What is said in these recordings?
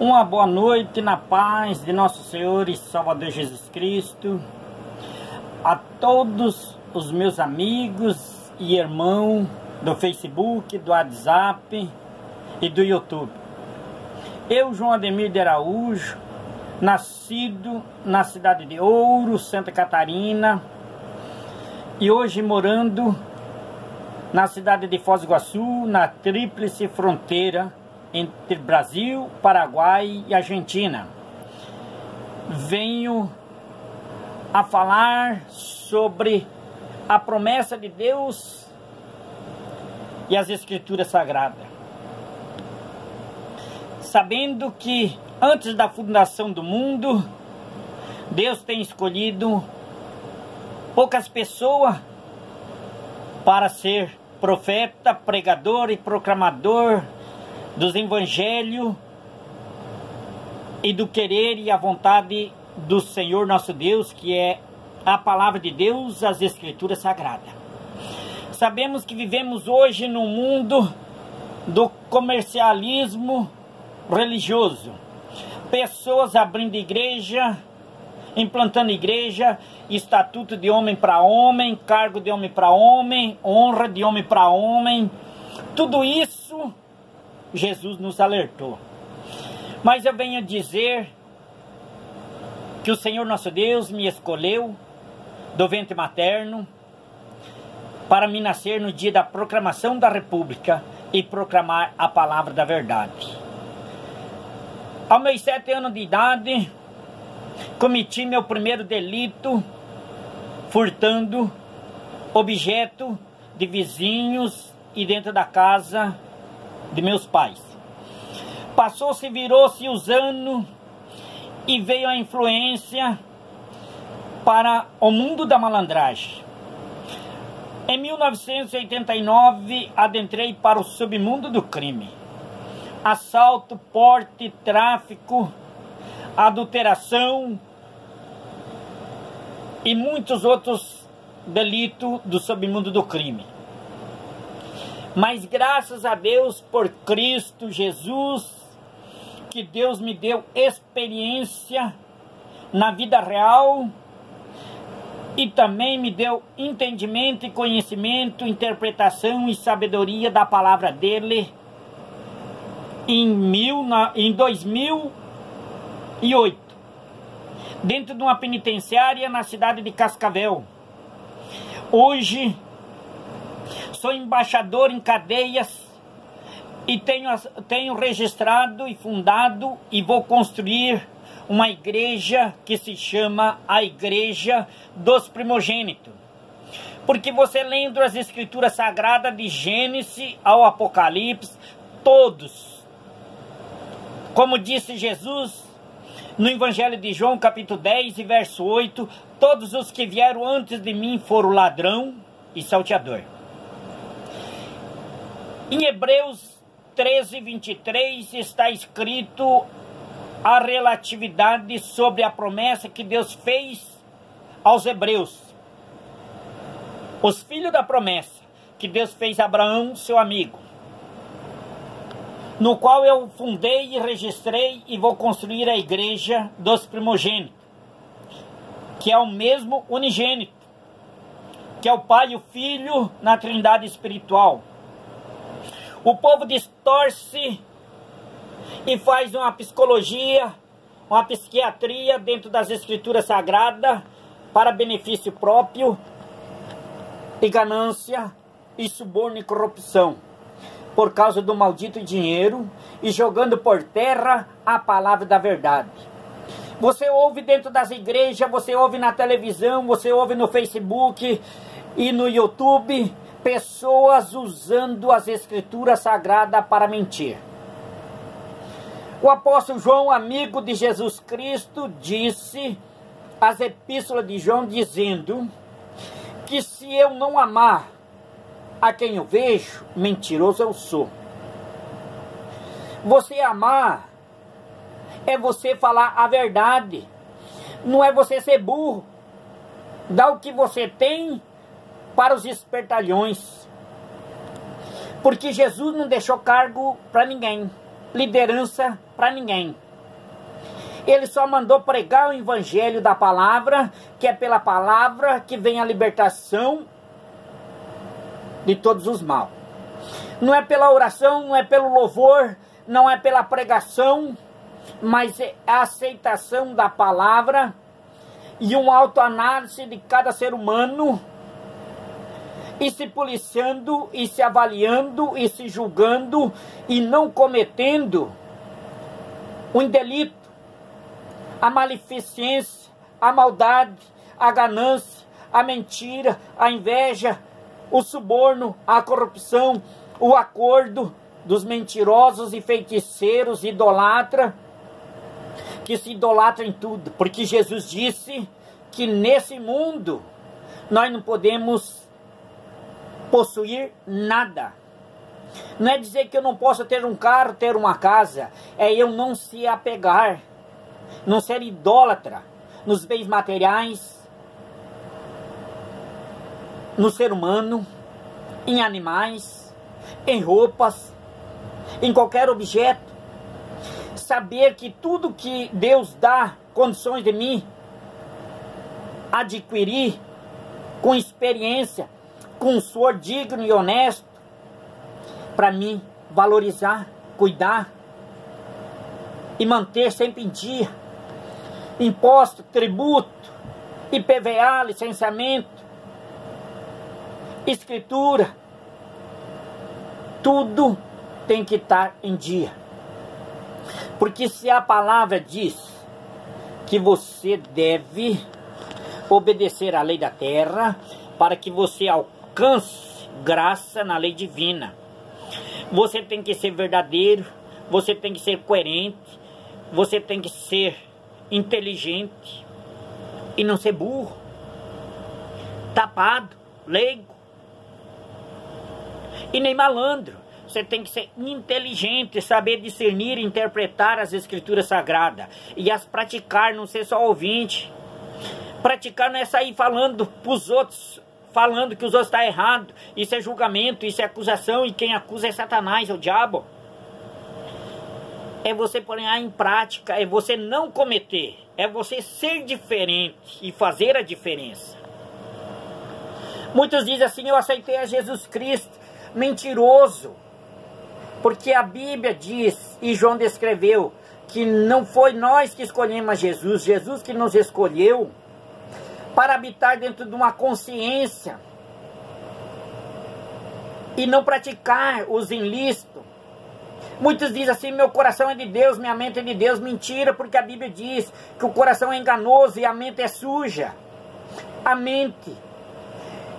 Uma boa noite na paz de nosso Senhor e Salvador Jesus Cristo a todos os meus amigos e irmãos do Facebook, do WhatsApp e do YouTube. Eu, João Ademir de Araújo, nascido na cidade de Ouro, Santa Catarina, e hoje morando na cidade de Foz do Iguaçu, na tríplice fronteira entre Brasil, Paraguai e Argentina. Venho a falar sobre a promessa de Deus e as Escrituras Sagradas. Sabendo que antes da fundação do mundo, Deus tem escolhido poucas pessoas para ser profeta, pregador e proclamador dos evangelhos e do querer e a vontade do Senhor nosso Deus, que é a palavra de Deus, as Escrituras Sagradas. Sabemos que vivemos hoje no mundo do comercialismo religioso. Pessoas abrindo igreja, implantando igreja, estatuto de homem para homem, cargo de homem para homem, honra de homem para homem. Tudo isso Jesus nos alertou. Mas eu venho dizer que o Senhor nosso Deus me escolheu do ventre materno para me nascer no dia da proclamação da República e proclamar a palavra da verdade. Aos meus 7 anos de idade, cometi meu primeiro delito, furtando objeto de vizinhos e dentro da casa de meus pais. Passou-se, virou-se os anos e veio a influência para o mundo da malandragem. Em 1989, adentrei para o submundo do crime. Assalto, porte, tráfico, adulteração e muitos outros delitos do submundo do crime. Mas graças a Deus por Cristo Jesus, que Deus me deu experiência na vida real e também me deu entendimento e conhecimento, interpretação e sabedoria da palavra dele em 2008, dentro de uma penitenciária na cidade de Cascavel. Hoje sou embaixador em cadeias e tenho registrado e fundado e vou construir uma igreja que se chama a Igreja dos Primogênitos. Porque você lendo as Escrituras Sagradas de Gênesis ao Apocalipse, todos, como disse Jesus no Evangelho de João, capítulo 10 e verso 8, todos os que vieram antes de mim foram ladrão e salteador. Em Hebreus 13, 23 está escrito a relatividade sobre a promessa que Deus fez aos hebreus. Os filhos da promessa que Deus fez a Abraão, seu amigo, no qual eu fundei e registrei e vou construir a igreja dos primogênitos, que é o mesmo unigênito, que é o Pai e o Filho na trindade espiritual. O povo distorce e faz uma psicologia, uma psiquiatria dentro das Escrituras Sagradas para benefício próprio e ganância e suborno e corrupção, por causa do maldito dinheiro e jogando por terra a palavra da verdade. Você ouve dentro das igrejas, você ouve na televisão, você ouve no Facebook e no YouTube pessoas usando as Escrituras Sagradas para mentir. O apóstolo João, amigo de Jesus Cristo, disse as epístolas de João, dizendo que se eu não amar a quem eu vejo, mentiroso eu sou. Você amar é você falar a verdade, não é você ser burro. Dá o que você tem para os espertalhões. Porque Jesus não deixou cargo para ninguém, liderança para ninguém. Ele só mandou pregar o evangelho da palavra, que é pela palavra que vem a libertação de todos os males. Não é pela oração, não é pelo louvor, não é pela pregação, mas é a aceitação da palavra e uma autoanálise de cada ser humano, e se policiando, e se avaliando, e se julgando, e não cometendo um delito, a maleficência, a maldade, a ganância, a mentira, a inveja, o suborno, a corrupção, o acordo dos mentirosos e feiticeiros, idolatra, que se idolatra em tudo, porque Jesus disse que nesse mundo nós não podemos possuir nada. Não é dizer que eu não posso ter um carro, ter uma casa, é eu não se apegar, não ser idólatra nos bens materiais, no ser humano, em animais, em roupas, em qualquer objeto. Saber que tudo que Deus dá condições de mim adquirir com experiência, com um suor digno e honesto, para mim valorizar, cuidar e manter sempre em dia. Imposto, tributo, IPVA, licenciamento, escritura, tudo tem que estar em dia. Porque se a palavra diz que você deve obedecer à lei da terra para que você alcance graça na lei divina, você tem que ser verdadeiro, você tem que ser coerente, você tem que ser inteligente e não ser burro, tapado, leigo e nem malandro. Você tem que ser inteligente, saber discernir e interpretar as escrituras sagradas e as praticar, não ser só ouvinte. Praticar não é sair falando para os outros, falando que os outros estão errados. Isso é julgamento, isso é acusação, e quem acusa é Satanás, é o diabo. É você pôr em prática, é você não cometer, é você ser diferente e fazer a diferença. Muitos dizem assim: eu aceitei a Jesus Cristo. Mentiroso. Porque a Bíblia diz, e João descreveu, que não foi nós que escolhemos a Jesus, Jesus que nos escolheu para habitar dentro de uma consciência e não praticar os ilícitos. Muitos dizem assim: meu coração é de Deus, minha mente é de Deus. Mentira, porque a Bíblia diz que o coração é enganoso e a mente é suja. A mente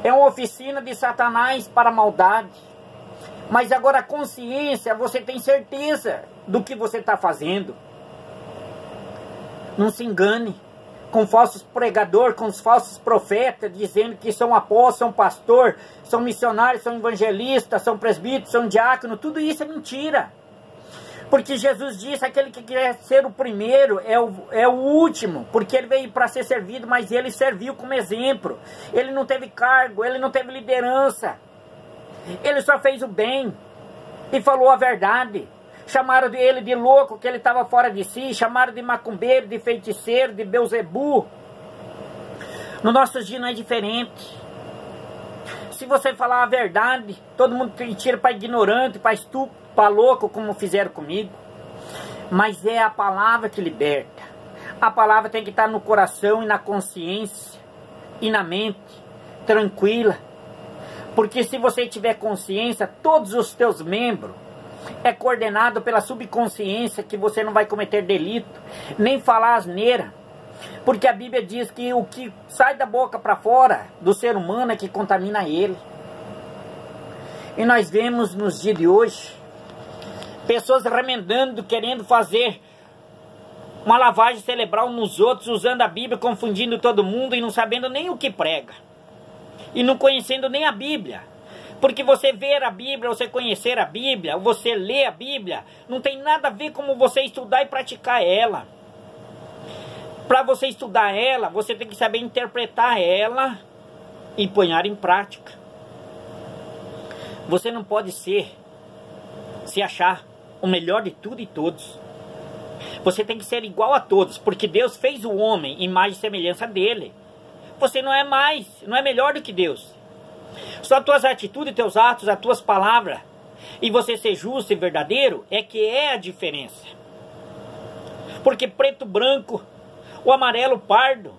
é uma oficina de Satanás para a maldade. Mas agora a consciência, você tem certeza do que você está fazendo. Não se engane com falsos pregadores, com os falsos profetas, dizendo que são apóstolos, são pastor, são missionários, são evangelistas, são presbíteros, são diáconos. Tudo isso é mentira. Porque Jesus disse: aquele que quer ser o primeiro é o último. Porque ele veio para ser servido, mas ele serviu como exemplo. Ele não teve cargo, ele não teve liderança. Ele só fez o bem e falou a verdade. Chamaram ele de louco, que ele estava fora de si. Chamaram de macumbeiro, de feiticeiro, de Beuzebu. No nosso dia não é diferente. Se você falar a verdade, todo mundo te tira para ignorante, para estúpido, para louco, como fizeram comigo. Mas é a palavra que liberta. A palavra tem que estar no coração e na consciência e na mente, tranquila. Porque se você tiver consciência, todos os teus membros é coordenado pela subconsciência, que você não vai cometer delito, nem falar asneira. Porque a Bíblia diz que o que sai da boca para fora do ser humano é que contamina ele. E nós vemos nos dias de hoje pessoas remendando, querendo fazer uma lavagem cerebral nos outros, usando a Bíblia, confundindo todo mundo e não sabendo nem o que prega. E não conhecendo nem a Bíblia. Porque você ver a Bíblia, você conhecer a Bíblia, você ler a Bíblia, não tem nada a ver com você estudar e praticar ela. Para você estudar ela, você tem que saber interpretar ela e pôr em prática. Você não pode se achar o melhor de tudo e todos. Você tem que ser igual a todos, porque Deus fez o homem em imagem e semelhança dele. Você não é mais, não é melhor do que Deus. Só as tuas atitudes, teus atos, as tuas palavras, e você ser justo e verdadeiro, é que é a diferença. Porque preto, branco, o amarelo, pardo,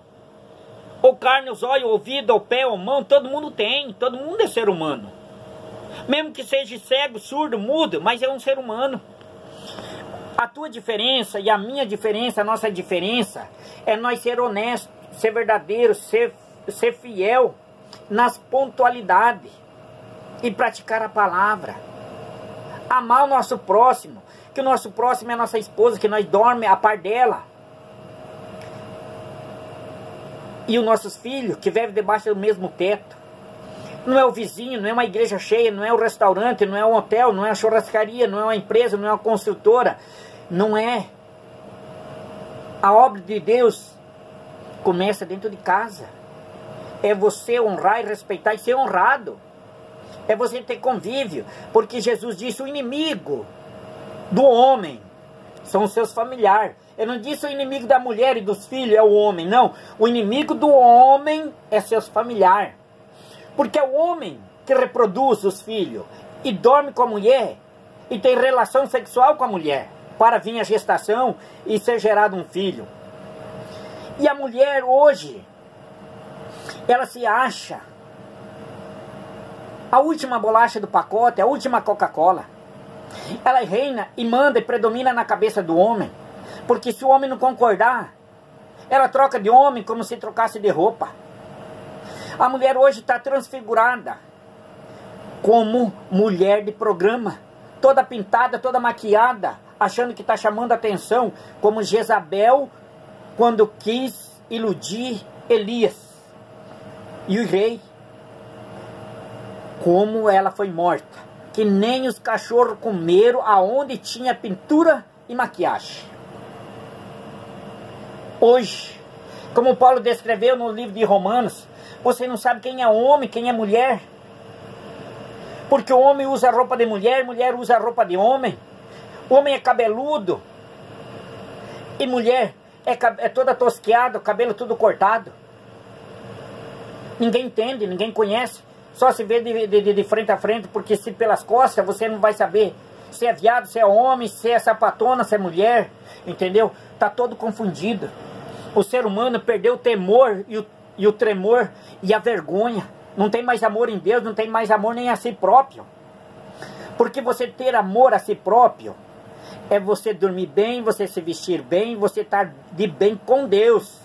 ou carne, os olhos, o ouvido, o pé, a mão, todo mundo tem, todo mundo é ser humano. Mesmo que seja cego, surdo, mudo, mas é um ser humano. A tua diferença e a minha diferença, a nossa diferença, é nós ser honestos, ser verdadeiro, ser fiel nas pontualidades e praticar a palavra. Amar o nosso próximo, que o nosso próximo é a nossa esposa, que nós dormimos a par dela. E os nossos filhos, que vivem debaixo do mesmo teto. Não é o vizinho, não é uma igreja cheia, não é o restaurante, não é um hotel, não é a churrascaria, não é uma empresa, não é uma construtora. Não é. A obra de Deus começa dentro de casa. É você honrar e respeitar e ser honrado. É você ter convívio. Porque Jesus disse, o inimigo do homem são os seus familiares. Eu não disse o inimigo da mulher e dos filhos é o homem, não. O inimigo do homem é seus familiares. Porque é o homem que reproduz os filhos e dorme com a mulher e tem relação sexual com a mulher para vir a gestação e ser gerado um filho. E a mulher hoje, ela se acha a última bolacha do pacote, a última Coca-Cola. Ela reina e manda e predomina na cabeça do homem. Porque se o homem não concordar, ela troca de homem como se trocasse de roupa. A mulher hoje está transfigurada como mulher de programa. Toda pintada, toda maquiada, achando que está chamando a atenção. Como Jezabel, quando quis iludir Elias e o rei. Como ela foi morta. Que nem os cachorros comeram aonde tinha pintura e maquiagem. Hoje, como Paulo descreveu no livro de Romanos, você não sabe quem é homem, quem é mulher. Porque o homem usa roupa de mulher, mulher usa roupa de homem. O homem é cabeludo. E mulher é toda tosqueada, o cabelo tudo cortado. Ninguém entende, ninguém conhece. Só se vê de frente a frente, porque se pelas costas você não vai saber se é viado, se é homem, se é sapatona, se é mulher. Entendeu? Tá todo confundido. O ser humano perdeu o temor e o tremor e a vergonha. Não tem mais amor em Deus, não tem mais amor nem a si próprio. Porque você ter amor a si próprio é você dormir bem, você se vestir bem, você estar de bem com Deus.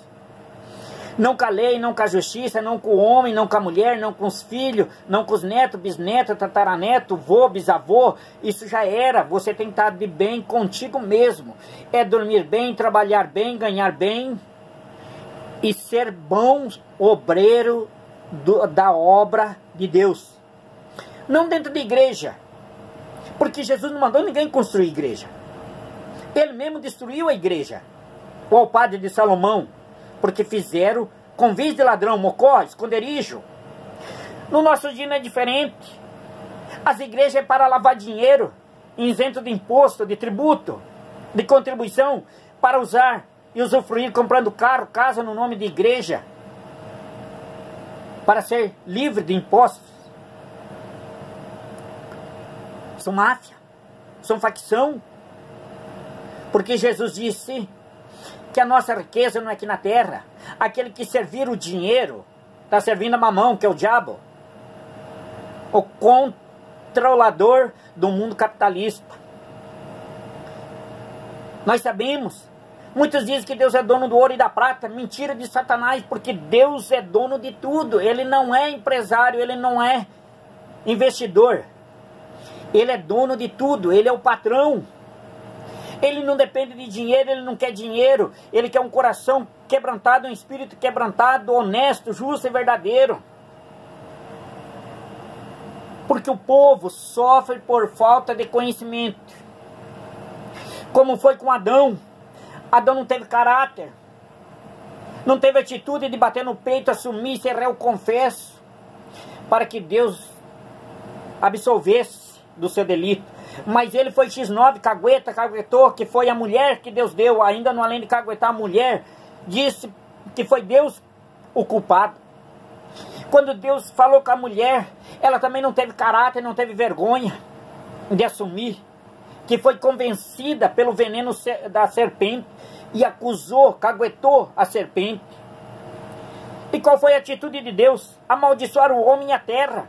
Não com a lei, não com a justiça, não com o homem, não com a mulher, não com os filhos, não com os netos, bisnetos, tataraneto, vô, bisavô. Isso já era. Você tem que estar de bem contigo mesmo. É dormir bem, trabalhar bem, ganhar bem e ser bom obreiro da obra de Deus. Não dentro de igreja. Porque Jesus não mandou ninguém construir igreja. Ele mesmo destruiu a igreja. O padre de Salomão. Porque fizeram convite de ladrão, mocó, esconderijo. No nosso dia não é diferente. As igrejas é para lavar dinheiro, isento de imposto, de tributo, de contribuição, para usar e usufruir comprando carro, casa no nome de igreja, para ser livre de impostos. São máfia, são facção. Porque Jesus disse que a nossa riqueza não é aqui na terra. Aquele que servir o dinheiro está servindo a mamão, que é o diabo. O controlador do mundo capitalista. Nós sabemos. Muitos dizem que Deus é dono do ouro e da prata. Mentira de Satanás, porque Deus é dono de tudo. Ele não é empresário, ele não é investidor. Ele é dono de tudo, ele é o patrão. Ele não depende de dinheiro, ele não quer dinheiro. Ele quer um coração quebrantado, um espírito quebrantado, honesto, justo e verdadeiro. Porque o povo sofre por falta de conhecimento. Como foi com Adão. Adão não teve caráter. Não teve atitude de bater no peito, assumir, ser réu confesso. Para que Deus absolvesse do seu delito. Mas ele foi X9, caguetou, que foi a mulher que Deus deu. Ainda não, além de caguetar a mulher, disse que foi Deus o culpado. Quando Deus falou com a mulher, ela também não teve caráter, não teve vergonha de assumir que foi convencida pelo veneno da serpente e acusou, caguetou a serpente. E qual foi a atitude de Deus? Amaldiçoar o homem e a terra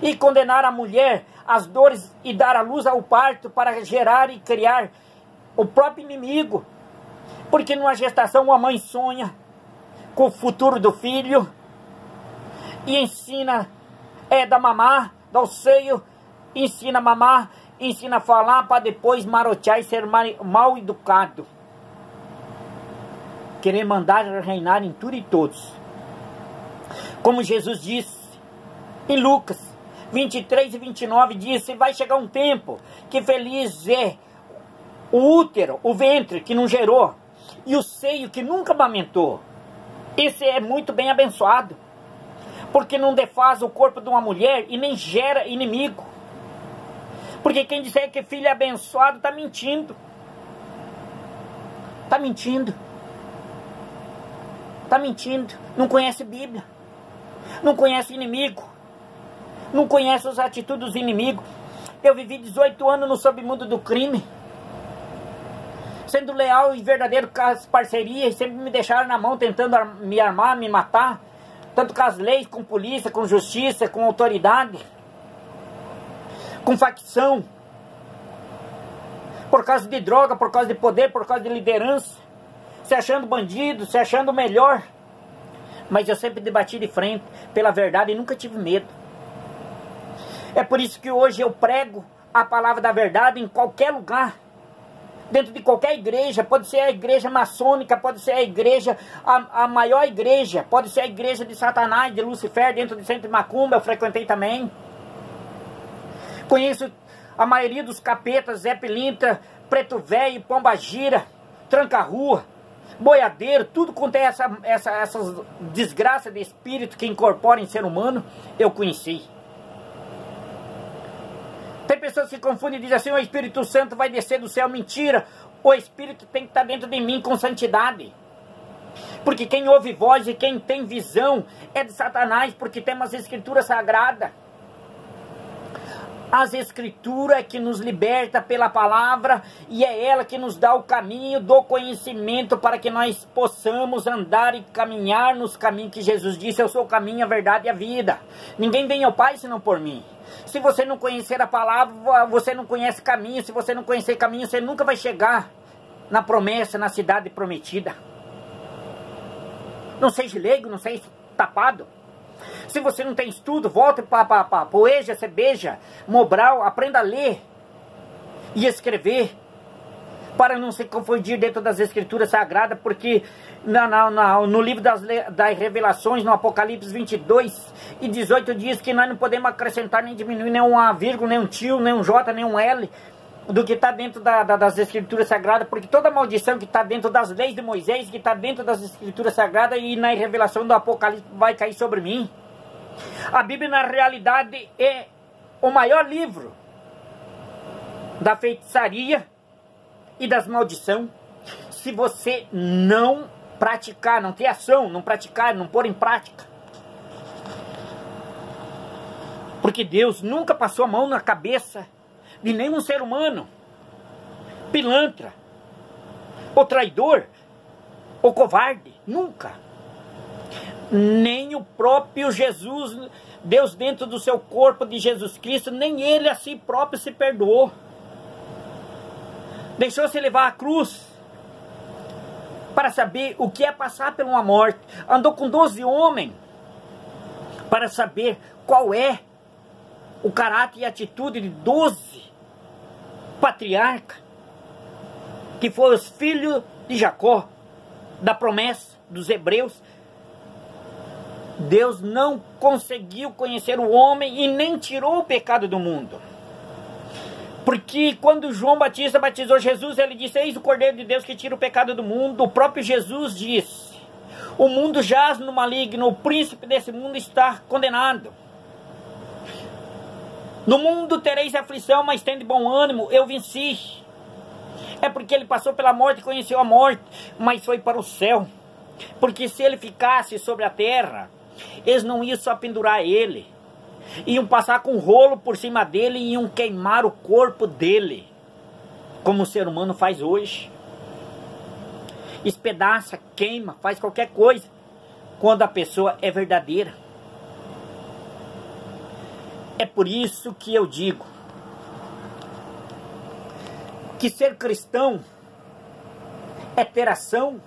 e condenar a mulher às dores e dar à luz ao parto para gerar e criar o próprio inimigo. Porque numa gestação a mãe sonha com o futuro do filho e ensina, dá mamar, dá o seio, ensina a mamar, ensina a falar para depois marotear e ser mal educado. Querer mandar reinar em tudo e todos. Como Jesus disse em Lucas 23 e 29, disse: vai chegar um tempo que feliz é o útero, o ventre que não gerou, e o seio que nunca amamentou. Esse é muito bem abençoado, porque não defaz o corpo de uma mulher e nem gera inimigo. Porque quem disser que filho é abençoado está mentindo. Está mentindo. Está mentindo. Não conhece Bíblia. Não conhece inimigo. Não conhece as atitudes dos inimigos. Eu vivi 18 anos no submundo do crime, sendo leal e verdadeiro com as parcerias, sempre me deixaram na mão tentando me armar, me matar, tanto com as leis, com polícia, com justiça, com autoridade, com facção, por causa de droga, por causa de poder, por causa de liderança, se achando bandido, se achando melhor. Mas eu sempre debati de frente pela verdade e nunca tive medo. É por isso que hoje eu prego a palavra da verdade em qualquer lugar, dentro de qualquer igreja. Pode ser a igreja maçônica, pode ser a igreja, a maior igreja, pode ser a igreja de Satanás, de Lucifer, dentro de Centro de Macumba, eu frequentei também. Conheço a maioria dos capetas, Zé Pilintra, Preto Velho, Pomba Gira, Tranca-Rua, boiadeiro, tudo quanto é essas desgraças de espírito que incorpora em ser humano, eu conheci. Tem pessoas que confundem e dizem assim: o Espírito Santo vai descer do céu. Mentira! O Espírito tem que estar dentro de mim com santidade. Porque quem ouve voz e quem tem visão é de Satanás, porque temos as Escrituras Sagradas. As Escrituras é que nos liberta pela palavra e é ela que nos dá o caminho do conhecimento para que nós possamos andar e caminhar nos caminhos que Jesus disse: eu sou o caminho, a verdade e a vida. Ninguém vem ao Pai senão por mim. Se você não conhecer a palavra, você não conhece caminho. Se você não conhecer caminho, você nunca vai chegar na promessa, na cidade prometida. Não seja leigo, não seja tapado. Se você não tem estudo, volte para Poeja, Cebeja, Mobral, aprenda a ler e escrever, para não se confundir dentro das Escrituras Sagradas, porque no livro das Revelações, no Apocalipse 22 e 18, diz que nós não podemos acrescentar nem diminuir nem uma vírgula, nem um tio, nem um J, nem um L, do que está dentro das Escrituras Sagradas, porque toda maldição que está dentro das leis de Moisés, que está dentro das Escrituras Sagradas e na revelação do Apocalipse vai cair sobre mim. A Bíblia, na realidade, é o maior livro da feitiçaria e das maldições. Se você não praticar, não ter ação, não praticar, não pôr em prática. Porque Deus nunca passou a mão na cabeça de nenhum ser humano, pilantra, ou traidor, ou covarde, nunca. Nem o próprio Jesus, Deus dentro do seu corpo de Jesus Cristo, nem ele a si próprio se perdoou. Deixou-se levar à cruz para saber o que é passar por uma morte. Andou com 12 homens para saber qual é o caráter e atitude de 12 patriarcas, que foram os filhos de Jacó, da promessa dos hebreus. Deus não conseguiu conhecer o homem e nem tirou o pecado do mundo. Porque quando João Batista batizou Jesus, ele disse: eis o Cordeiro de Deus que tira o pecado do mundo. O próprio Jesus disse: o mundo jaz no maligno, o príncipe desse mundo está condenado. No mundo tereis aflição, mas tende bom ânimo, eu venci. É porque ele passou pela morte e conheceu a morte, mas foi para o céu. Porque se ele ficasse sobre a terra, eles não iam só pendurar ele, iam passar com um rolo por cima dele e iam queimar o corpo dele, como o ser humano faz hoje. Espedaça, queima, faz qualquer coisa, quando a pessoa é verdadeira. É por isso que eu digo que ser cristão é ter ação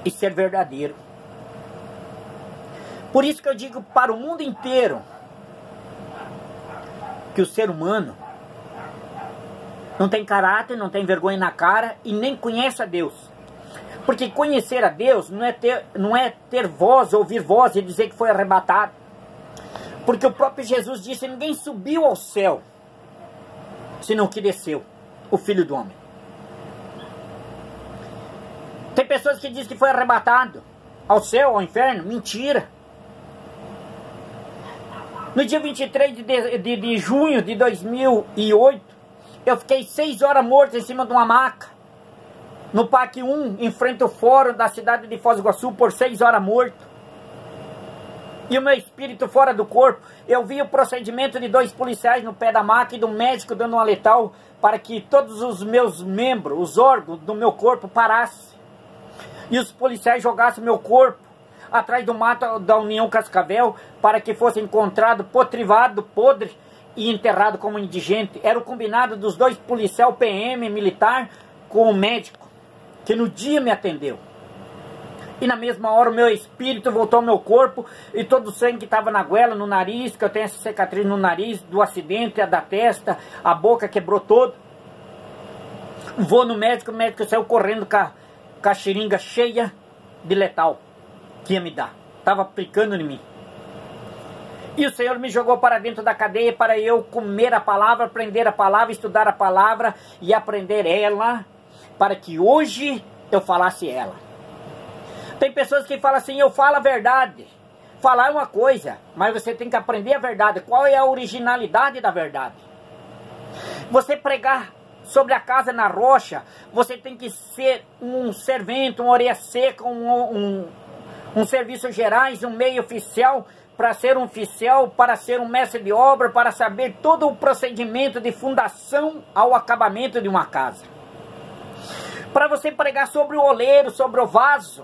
e ser verdadeiro. Por isso que eu digo para o mundo inteiro que o ser humano não tem caráter, não tem vergonha na cara e nem conhece a Deus. Porque conhecer a Deus não é ter voz, ouvir voz e dizer que foi arrebatado. Porque o próprio Jesus disse: ninguém subiu ao céu, senão que desceu, o Filho do Homem. Tem pessoas que dizem que foi arrebatado ao céu, ao inferno. Mentira. No dia 23 de junho de 2008, eu fiquei 6 horas morto em cima de uma maca, no Parque 1, em frente ao fórum da cidade de Foz do Iguaçu, por 6 horas morto. E o meu espírito fora do corpo. Eu vi o procedimento de 2 policiais no pé da maca e do médico dando uma letal para que todos os meus membros, os órgãos do meu corpo parassem. E os policiais jogassem meu corpo atrás do mato da União Cascavel para que fosse encontrado potrivado, podre e enterrado como indigente. Era o combinado dos 2 policiais PM militar com o médico, que no dia me atendeu. E na mesma hora o meu espírito voltou ao meu corpo e todo o sangue que estava na goela, no nariz, que eu tenho essa cicatriz no nariz, do acidente, a da testa, a boca quebrou toda. Vou no médico, o médico saiu correndo com a seringa cheia de letal que ia me dar. Estava aplicando em mim. E o Senhor me jogou para dentro da cadeia para eu comer a palavra, aprender a palavra, estudar a palavra e aprender ela, para que hoje eu falasse ela. Tem pessoas que falam assim: eu falo a verdade. Falar é uma coisa, mas você tem que aprender a verdade. Qual é a originalidade da verdade? Você pregar sobre a casa na rocha, você tem que ser um servente, um orelha seca, um serviço gerais, um meio oficial, para ser um oficial, para ser um mestre de obra, para saber todo o procedimento de fundação ao acabamento de uma casa. Para você pregar sobre o oleiro, sobre o vaso,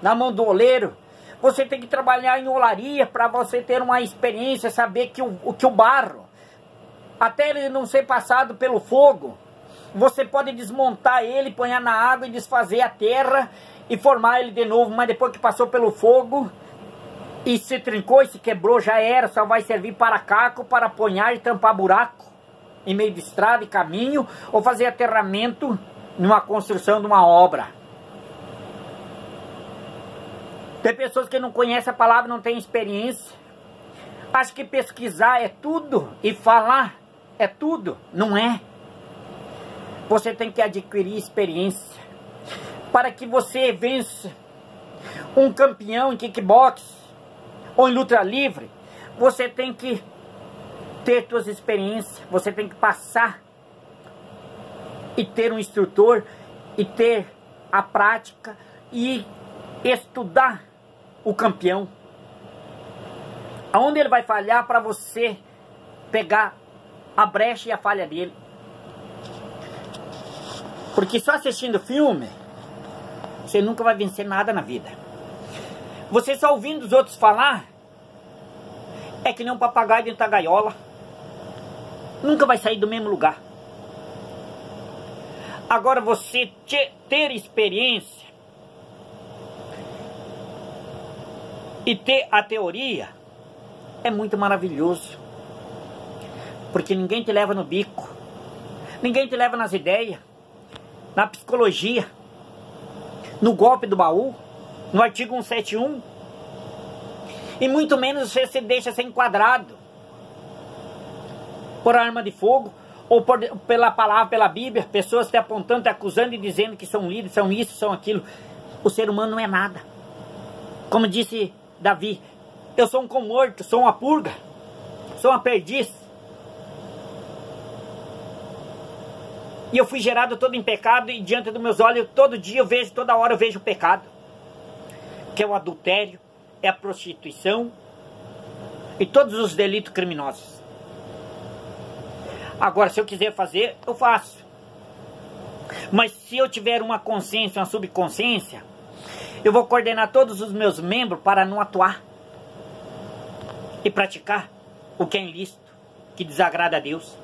na mão do oleiro, você tem que trabalhar em olaria para você ter uma experiência, saber que o barro, até ele não ser passado pelo fogo, você pode desmontar ele, pôr na água e desfazer a terra e formar ele de novo, mas depois que passou pelo fogo e se trincou e se quebrou, já era, só vai servir para caco, para apanhar e tampar buraco em meio de estrada e caminho, ou fazer aterramento numa construção de uma obra. Tem pessoas que não conhecem a palavra, não têm experiência. Acham que pesquisar é tudo e falar é tudo. Não é. Você tem que adquirir experiência. Para que você vença um campeão em kickbox ou em luta livre, você tem que ter suas experiências. Você tem que passar e ter um instrutor e ter a prática e estudar o campeão, aonde ele vai falhar, para você pegar a brecha e a falha dele. Porque só assistindo filme você nunca vai vencer nada na vida. Você só ouvindo os outros falar é que nem um papagaio dentro da gaiola, nunca vai sair do mesmo lugar. Agora você ter experiência e ter a teoria é muito maravilhoso. Porque ninguém te leva no bico. Ninguém te leva nas ideias, na psicologia, no golpe do baú, no artigo 171. E muito menos você se deixa ser enquadrado por arma de fogo ou pela palavra, pela Bíblia. Pessoas te apontando, te acusando e dizendo que são líderes, são isso, são aquilo. O ser humano não é nada. Como disse Davi: eu sou um cão morto, sou uma purga. Sou uma perdiz. E eu fui gerado todo em pecado, e diante dos meus olhos, todo dia eu vejo, toda hora eu vejo o pecado. Que é o adultério, é a prostituição e todos os delitos criminosos. Agora, se eu quiser fazer, eu faço. Mas se eu tiver uma consciência, uma subconsciência, eu vou coordenar todos os meus membros para não atuar e praticar o que é ilícito, que desagrada a Deus.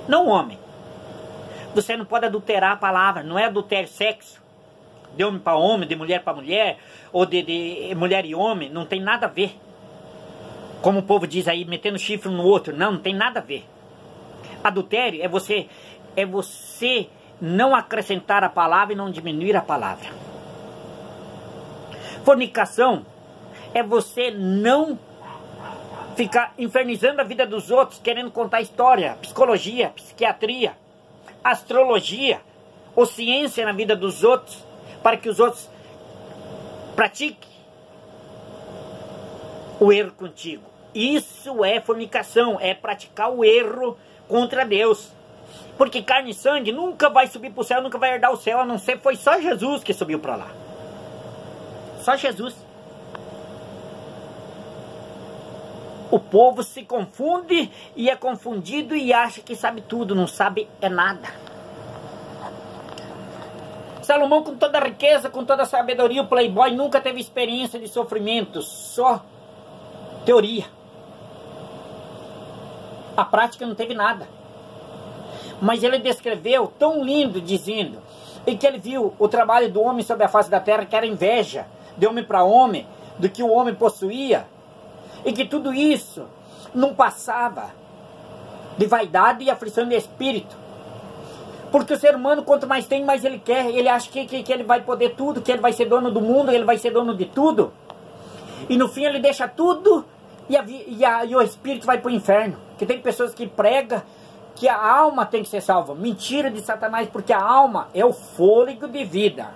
Não o homem. Você não pode adulterar a palavra, não é adultério sexo. De homem para homem, de mulher para mulher, ou de mulher e homem, não tem nada a ver. Como o povo diz aí, metendo chifre um no outro, não tem nada a ver. Adultério é você não acrescentar a palavra e não diminuir a palavra. Fornicação é você não ficar infernizando a vida dos outros, querendo contar história, psicologia, psiquiatria, astrologia ou ciência na vida dos outros, para que os outros pratiquem o erro contigo. Isso é fornicação, é praticar o erro contra Deus. Porque carne e sangue nunca vai subir para o céu, nunca vai herdar o céu, a não ser foi só Jesus que subiu para lá. Só Jesus. O povo se confunde e é confundido e acha que sabe tudo, não sabe é nada. Salomão, com toda a riqueza, com toda a sabedoria, o playboy, nunca teve experiência de sofrimento, só teoria. A prática não teve nada. Mas ele descreveu tão lindo, dizendo, e que ele viu o trabalho do homem sobre a face da terra, que era inveja de homem para homem, do que o homem possuía, e que tudo isso não passava de vaidade e aflição de espírito. Porque o ser humano, quanto mais tem, mais ele quer. Ele acha que ele vai poder tudo, que ele vai ser dono do mundo, ele vai ser dono de tudo. E no fim ele deixa tudo e o espírito vai para o inferno. Que tem pessoas que pregam que a alma tem que ser salva. Mentira de Satanás, porque a alma é o fôlego de vida.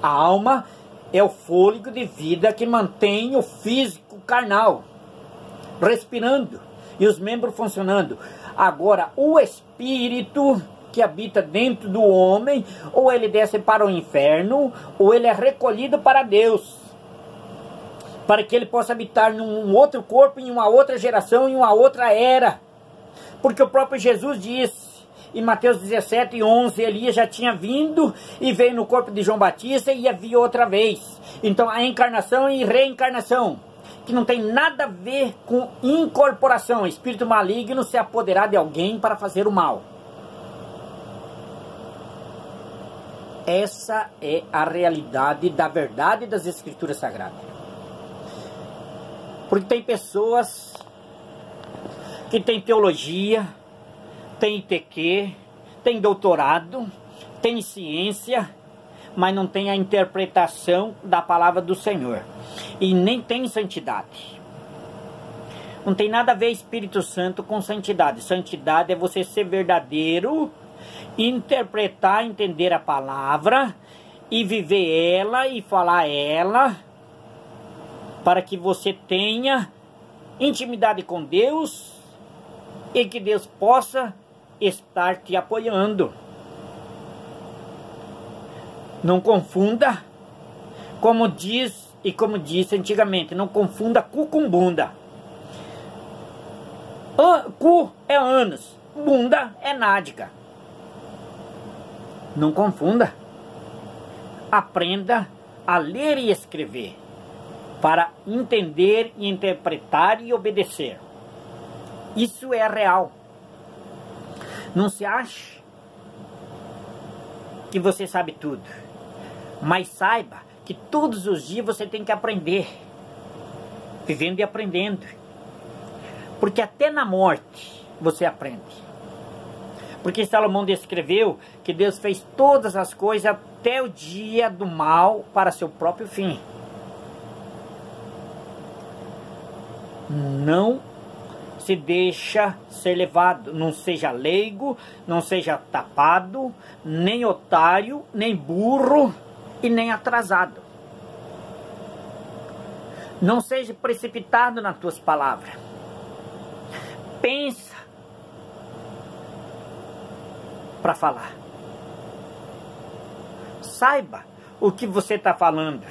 A alma é o fôlego de vida que mantém o físico carnal respirando e os membros funcionando. Agora, o espírito que habita dentro do homem, ou ele desce para o inferno, ou ele é recolhido para Deus, para que ele possa habitar num outro corpo, em uma outra geração, em uma outra era. Porque o próprio Jesus disse, em Mateus 17:11, Elias já tinha vindo e veio no corpo de João Batista e ia vir outra vez. Então a encarnação e reencarnação, que não tem nada a ver com incorporação, espírito maligno se apoderar de alguém para fazer o mal. Essa é a realidade da verdade das Escrituras Sagradas. Porque tem pessoas que têm teologia, tem ITQ, tem doutorado, tem ciência, mas não tem a interpretação da palavra do Senhor. E nem tem santidade. Não tem nada a ver Espírito Santo com santidade. Santidade é você ser verdadeiro, interpretar, entender a palavra e viver ela e falar ela, para que você tenha intimidade com Deus e que Deus possa estar te apoiando. Não confunda, como diz e como disse antigamente, não confunda cu com bunda. Cu é ânus, bunda é nádega. Não confunda. Aprenda a ler e escrever para entender e interpretar e obedecer. Isso é real. Não se ache que você sabe tudo, mas saiba que todos os dias você tem que aprender, vivendo e aprendendo, porque até na morte você aprende. Porque Salomão descreveu que Deus fez todas as coisas até o dia do mal para seu próprio fim. Não se deixa ser levado, não seja leigo, não seja tapado, nem otário, nem burro e nem atrasado. Não seja precipitado nas tuas palavras. pensa para falar. Saiba o que você está falando.